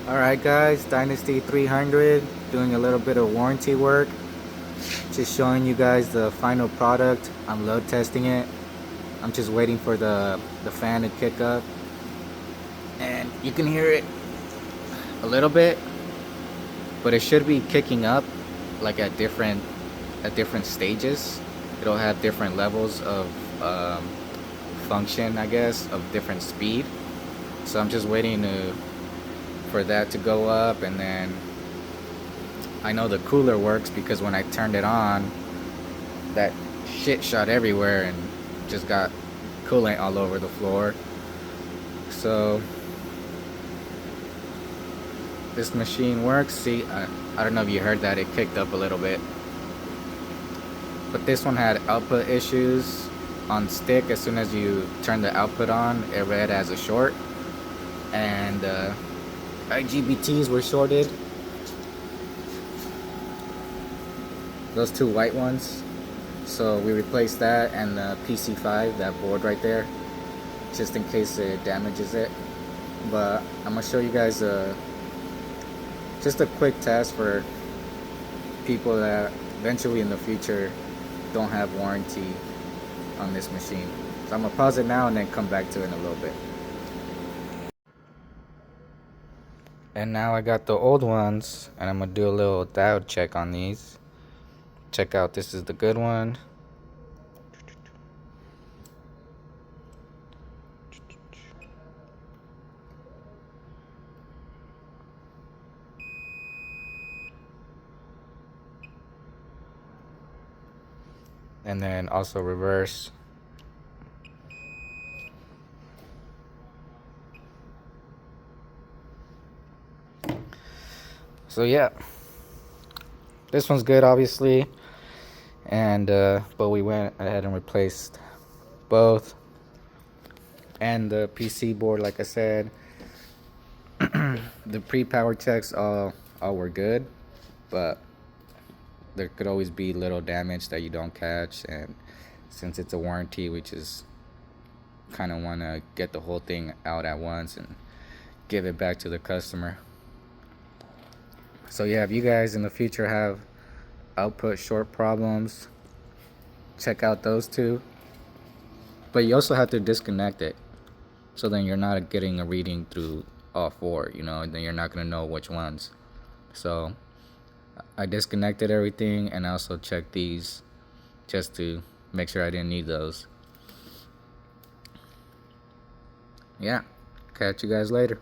Alright guys, Dynasty 300, doing a little bit of warranty work. Just showing you guys the final product. I'm load testing it. I'm just waiting for the fan to kick up. And you can hear it a little bit, but it should be kicking up like at different stages. It'll have different levels of function, I guess, of different speed. So I'm just waiting for that to go up, and then I know the cooler works because when I turned it on, that shit shot everywhere and just got coolant all over the floor. So this machine works. See, I don't know if you heard that, it kicked up a little bit. But this one had output issues on stick. As soon as you turn the output on, it read as a short, and IGBTs were shorted. Those two white ones. So we replaced that and the PC5, that board right there, just in case it damages it. But I'm gonna show you guys just a quick test for people that eventually in the future don't have warranty on this machine. So I'm gonna pause it now and then come back to it in a little bit. And now I got the old ones, and I'm gonna do a little diode check on these. Check out, this is the good one. And then also reverse. So yeah, this one's good, obviously, and but we went ahead and replaced both, and the PC board, like I said. The pre-power checks all were good, but there could always be little damage that you don't catch, and since it's a warranty, we just kind of want to get the whole thing out at once and give it back to the customer. So yeah, if you guys in the future have output short problems, check out those two. But you also have to disconnect it, so then you're not getting a reading through all four, and then you're not going to know which ones. So I disconnected everything, and I also checked these just to make sure I didn't need those. Yeah, catch you guys later.